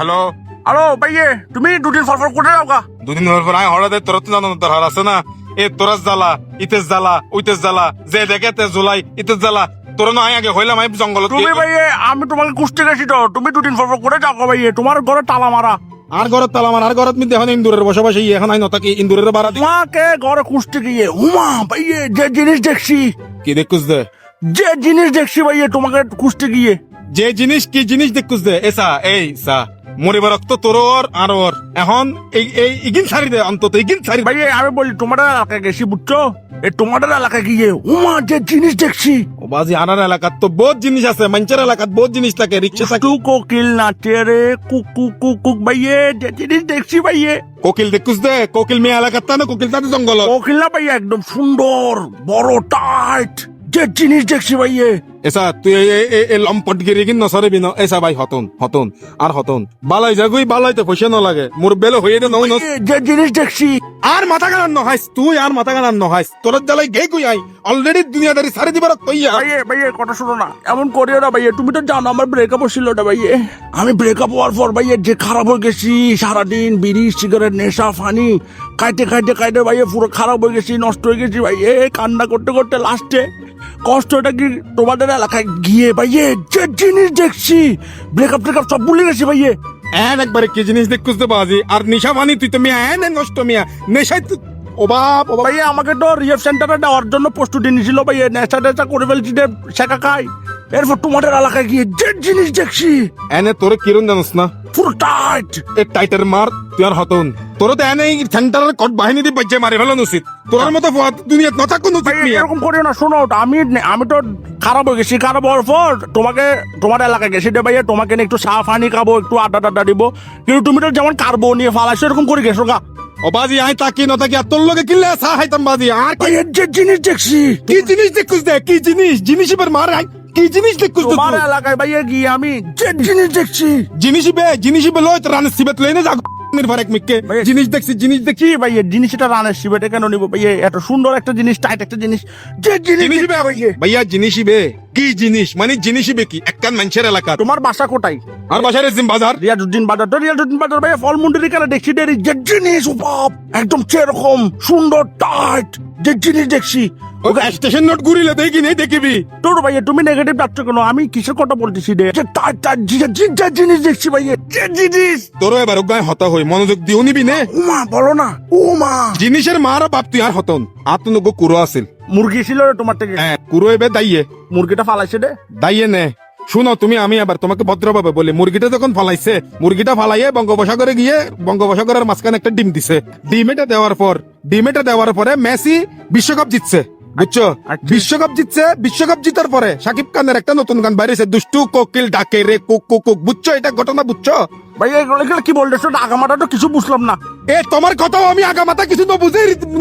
Hello hello ভাইয়ে, তুমি দুদিন ফর কোথায় যাও গা? দুদিন পর আয় হঠাৎ তোর তো জানো দরকার আছে না এ তোরাস জ্বালা ইতেস জ্বালা উইতেস জ্বালা যে দেখে তে জুলাই ইতেস জ্বালা তোর না আয় আগে হইলাম আমি জঙ্গল তুমি ভাইয়ে, আমি তোমাকে কুস্তি গেছি তো, তুমি দুদিন ফর করে যাও গা ভাইয়ে, তোমার ঘরে তালা মারা। আর ঘরত তালা আমার আর ঘরত মিতে এখন ইন্দুরের বসবাসী এখন আই নতাকি ইন্দুরের বাড়া তোমাকে ঘরে কুস্তি গিয়ে হুমা ভাইয়ে যে জিনিস দেখছি, কি দেখুস দে যে জিনিস দেখছি ভাইয়ে তোমাকে কুস্তি গিয়ে। যে জিনিস কি জিনিস দেখুস দে এসা এই সা মরিবার রক্ত তোর আর ওর এখন এই এই ইগিন ছাড়ি দে অন্তত ইগিন ছাড়ি ভাইয়ে আমি বলি তোমাদের এলাকায় গেছি বুঝছো, এই তোমাদের এলাকায় গিয়ে হুমা যে জিনিস দেখছি। ও বাজি আনার এলাকাত তো বহুত জিনিস আছে মঞ্চের এলাকাত বহুত জিনিস থাকে রিক্সা থাকে তু কোকিল নাচে রে কুক কুক কুক কুক ভাইয়ে, যে জিনিস দেখছি ভাইয়ে। কোকিল দেখুস দে কোকিল মেয়ে এলাকাত না কোকিল তাতে জঙ্গল কোকিল না ভাইয়া, একদম সুন্দর বড় টাইট যে জিনিস দেখছি ভাইয়ে। এসা তুই এই লম্পট গিরি কিন নসরে বিন এসা ভাই হতন হতন আর হতন বালাই যাগুই বালাইতে পয়সা ন লাগে মোর বেলে হয়ে দে নই নস যে জিনিস দেখছি আর মাথা গানার নহাইস তুই আর মাথা গানার নহাইস তোর জ্বালাই গে গুই আই অলরেডি দুনিয়াদারি সারি দিবার তৈয়া ভাইয়ে ভাইয়ে কথা শোনো না, এমন করিও না ভাইয়ে, তুমি তো জানো আমার ব্রেকআপ হচ্ছিল না ভাইয়ে। আমি ব্রেকআপ হওয়ার পর ভাইয়ে যে খারাপ হয়ে গেছি, সারাদিন বিড়ি সিগারেট নেশা ফানি খাইতে খাইতে খাইতে ভাইয়ে পুরো খারাপ হয়ে গেছি, নষ্ট হয়ে গেছি ভাইয়ে। কান্না করতে করতে লাস্টে কষ্টটা কি তোমাদের এলাকায় গিয়ে ভাইয়ে যে জিনিস দেখছি, ব্রেকআপ টেকআপ সব ভুলে গেছি ভাইয়ে। এন একবারে কি জিনিস দেখুস দে বাজি আর নিশা বানি তুই তো মিয়া এন নষ্ট মিয়া নেশাই তুই ও বাপ ভাইয়া আমাকে তো রিহেব সেন্টারে দেওয়ার জন্য প্রস্তুতি নিয়েছিল ভাইয়া, নেশা টেশা করে ফেলছি যে শেখা খাই। এরপর তোমাদের এলাকায় গিয়ে যে জিনিস দেখছি এনে তোরে কিরণ জানোস না পুরো টাইট। এ টাইটার মার তুই আর হতন তোর তো এনে সেন্টারের কট বাহিনী দিয়ে বাজ্যে মারি ফেলান উচিত তোর মতো দুনিয়াত না থাকুন উচিত মিয়া এরকম করিও না, শোনো আমি তো খারাপ হয়ে গেছি, খারাপ হওয়ার পর তোমার এলাকায় গেছি রে ভাইয়া, তোমাকে নিয়ে একটু চা ফানি খাবো, একটু আড্ডা টাড্ডা দিব, কিন্তু তুমি তো যেমন কারবো নিয়ে ফালাইছো এরকম করে গেছো গা। ও বাজি আই তাকি না তাকি আর তোর লগে কিল্লে আসা হাইতাম বাজি আর কি ভাইয়া যে জিনিস দেখছি, কি জিনিস দেখুস দে কি জিনিস এবার মার আই কি জিনিস দেখুস দে তোমার এলাকায় ভাইয়া গিয়ে আমি যে জিনিস দেখছি জিনিস বে লয় তোর রানের সিবেত লইনে যা নির্ভর এক মিককে জিনিস দেখছি কি ভাইয়া, জিনিসটা রানের শিবেটা কেন নিবো ভাইয়া, এত সুন্দর একটা জিনিস, টাইট একটা জিনিস, যে জিনিস জিনিস বে ভাইয়া জিনিস বে কি জিনিস মানে জিনিস বে কি একখান মানুষের এলাকা তোমার বাসা কোথায়? আর বাসারে জিম বাজার রিয়াজউদ্দিন বাজার, তো রিয়াজউদ্দিন বাজার ভাইয়া ফল মন্দির কেন দেখছি যে জিনিস বাপ একদম সেরকম সুন্দর টাইট যে জিনিস দেখছি। ওকে স্টেশন নোট ঘুরিলে দেখি নেই দেখিবি তোর ভাইয়া তুমি নেগেটিভ যাচ্ছ কেন, আমি কিসের কথা বলতেছি রে, যে টাইট টাইট যে জিনিস দেখছি ভাইয়া, যে জিনিস। তোর এবার গায়ে হতা হই মনোযোগ দিও নিবি নে উমা বলো না, উমা জিনিসের মার বাপ তুই আর হতন আতনগ কুরো আছিল মুরগি ছিল রে তোমার থেকে, হ্যাঁ কুরো এবে দাইয়ে মুরগিটা ফালাইছে রে। দাইয়ে নে শুনো তুমি আমি আবার তোমাকে ভদ্রভাবে বলি মুরগিটা যখন ফালাইছে মুরগিটা ফালাইয়ে বঙ্গোপসাগরে গিয়ে বঙ্গোপসাগরের মাঝখানে একটা ডিম দিছে, ডিমেটা দেওয়ার পরে মেসি বিশ্বকাপ জিতছে বুঝছো, বিশ্বকাপ জিতার পরে শাকিব খানের একটা নতুন গান বাইরেছে দুষ্টু কোকিল ডাকে রে কুক কুক কুক বুঝছো এটা ঘটনা বুঝছো ভাইয়া এগুলো কি বলতেছো, আগামাটা তো কিছু বুঝলাম না। এ তোমার কথাও আমি আগামাতা কিছু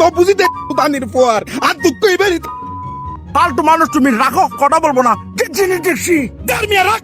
নবুঝি দানির পর আর দুঃখ এবার ফালতু মানুষ তুমি, রাখো কথা বলবো না, যে জিনিস দেখছি। রাখ